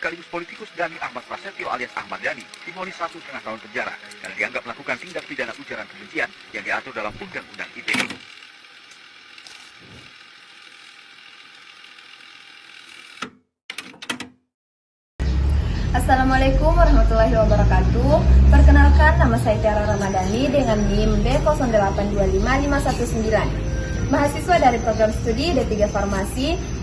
sekaligus politikus Dhani Ahmad Prasetyo alias Ahmad Dhani divonis 1,5 tahun penjara karena dianggap melakukan tindak pidana ujaran kebencian yang diatur dalam Undang-Undang ITE. Assalamualaikum warahmatullahi wabarakatuh. Perkenalkan, nama saya Tiara Ramadhani dengan NIM B08255119. Mahasiswa dari program studi D3 Farmasi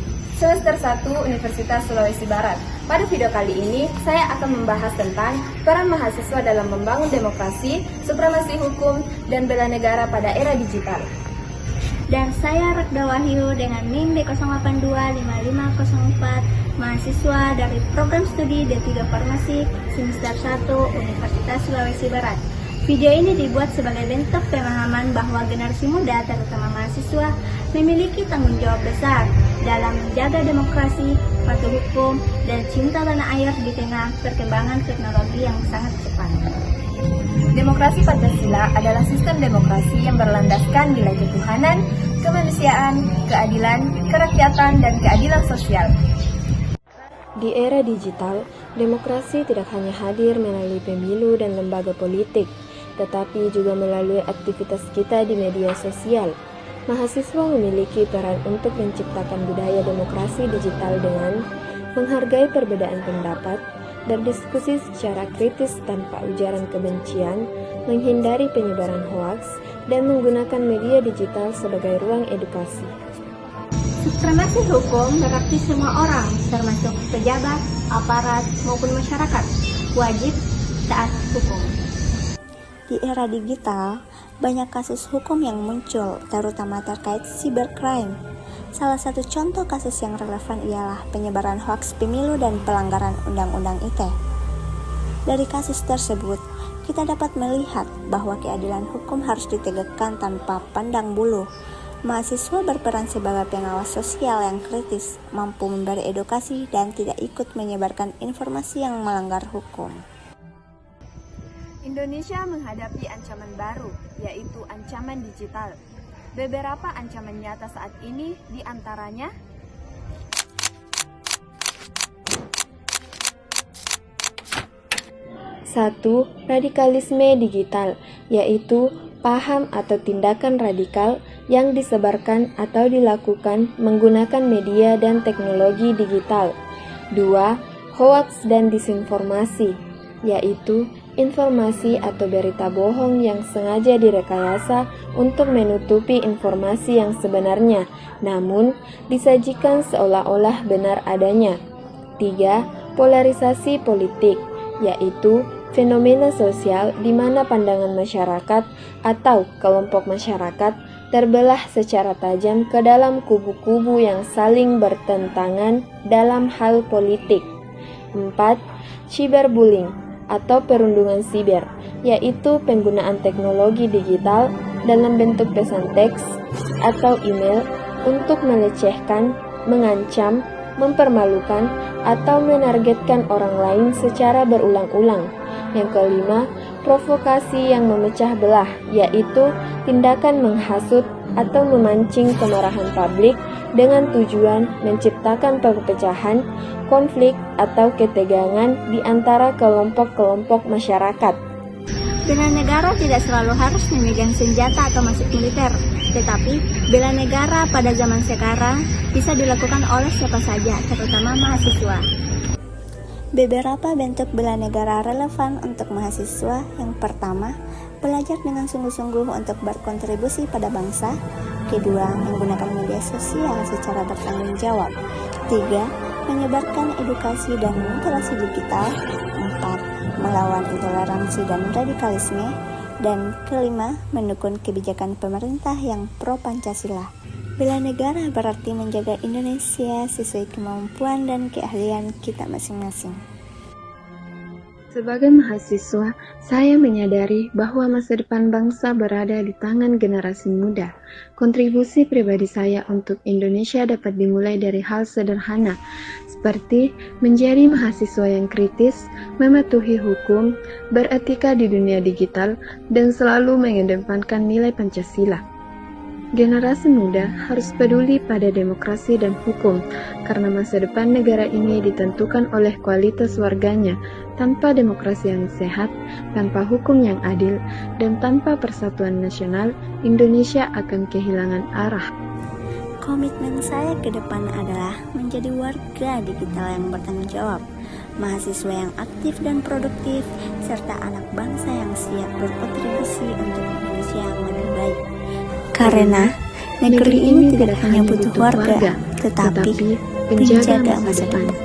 semester 1 Universitas Sulawesi Barat. Pada video kali ini, saya akan membahas tentang peran mahasiswa dalam membangun demokrasi, supremasi hukum, dan bela negara pada era digital. Dan saya Rekda Wahyu dengan NIM B0825504, mahasiswa dari program studi D3 Farmasi semester 1 Universitas Sulawesi Barat. Video ini dibuat sebagai bentuk pemahaman bahwa generasi muda, terutama mahasiswa, memiliki tanggung jawab besar dalam menjaga demokrasi, patuh hukum, dan cinta tanah air di tengah perkembangan teknologi yang sangat cepat. Demokrasi Pancasila adalah sistem demokrasi yang berlandaskan nilai ketuhanan, kemanusiaan, keadilan, kerakyatan, dan keadilan sosial. Di era digital, demokrasi tidak hanya hadir melalui pemilu dan lembaga politik, tetapi juga melalui aktivitas kita di media sosial. Mahasiswa memiliki peran untuk menciptakan budaya demokrasi digital dengan menghargai perbedaan pendapat, berdiskusi secara kritis tanpa ujaran kebencian, menghindari penyebaran hoaks, dan menggunakan media digital sebagai ruang edukasi. Supremasi hukum berarti semua orang, termasuk pejabat, aparat, maupun masyarakat, wajib taat hukum. Di era digital, banyak kasus hukum yang muncul, terutama terkait cybercrime. Salah satu contoh kasus yang relevan ialah penyebaran hoaks pemilu dan pelanggaran Undang-Undang ITE. Dari kasus tersebut, kita dapat melihat bahwa keadilan hukum harus ditegakkan tanpa pandang bulu. Mahasiswa berperan sebagai pengawas sosial yang kritis, mampu memberi edukasi dan tidak ikut menyebarkan informasi yang melanggar hukum. Indonesia menghadapi ancaman baru, yaitu ancaman digital. Beberapa ancaman nyata saat ini diantaranya: Satu, radikalisme digital, yaitu paham atau tindakan radikal yang disebarkan atau dilakukan menggunakan media dan teknologi digital. 2. Hoaks dan disinformasi, yaitu informasi atau berita bohong yang sengaja direkayasa untuk menutupi informasi yang sebenarnya, namun disajikan seolah-olah benar adanya. 3. Polarisasi politik, yaitu fenomena sosial di mana pandangan masyarakat atau kelompok masyarakat terbelah secara tajam ke dalam kubu-kubu yang saling bertentangan dalam hal politik. 4. Cyberbullying atau perundungan siber, yaitu penggunaan teknologi digital dalam bentuk pesan teks atau email untuk melecehkan, mengancam, mempermalukan, atau menargetkan orang lain secara berulang-ulang. Yang kelima, provokasi yang memecah belah, yaitu tindakan menghasut atau memancing kemarahan publik dengan tujuan menciptakan perpecahan, konflik, atau ketegangan di antara kelompok-kelompok masyarakat. Bela negara tidak selalu harus memegang senjata atau masuk militer, tetapi bela negara pada zaman sekarang bisa dilakukan oleh siapa saja, terutama mahasiswa. Beberapa bentuk bela negara relevan untuk mahasiswa. Yang pertama, belajar dengan sungguh-sungguh untuk berkontribusi pada bangsa. Kedua, menggunakan media sosial secara bertanggung jawab. 3. Menyebarkan edukasi dan literasi digital. 4. Melawan intoleransi dan radikalisme. Dan kelima, mendukung kebijakan pemerintah yang pro Pancasila. Bela negara berarti menjaga Indonesia sesuai kemampuan dan keahlian kita masing-masing. Sebagai mahasiswa, saya menyadari bahwa masa depan bangsa berada di tangan generasi muda. Kontribusi pribadi saya untuk Indonesia dapat dimulai dari hal sederhana, seperti menjadi mahasiswa yang kritis, mematuhi hukum, beretika di dunia digital, dan selalu mengedepankan nilai Pancasila. Generasi muda harus peduli pada demokrasi dan hukum, karena masa depan negara ini ditentukan oleh kualitas warganya. Tanpa demokrasi yang sehat, tanpa hukum yang adil, dan tanpa persatuan nasional, Indonesia akan kehilangan arah. Komitmen saya ke depan adalah menjadi warga digital yang bertanggung jawab, mahasiswa yang aktif dan produktif, serta anak bangsa yang siap berkontribusi untuk Indonesia yang lebih baik. Karena negeri ini tidak hanya butuh warga, tetapi penjaga masa depan.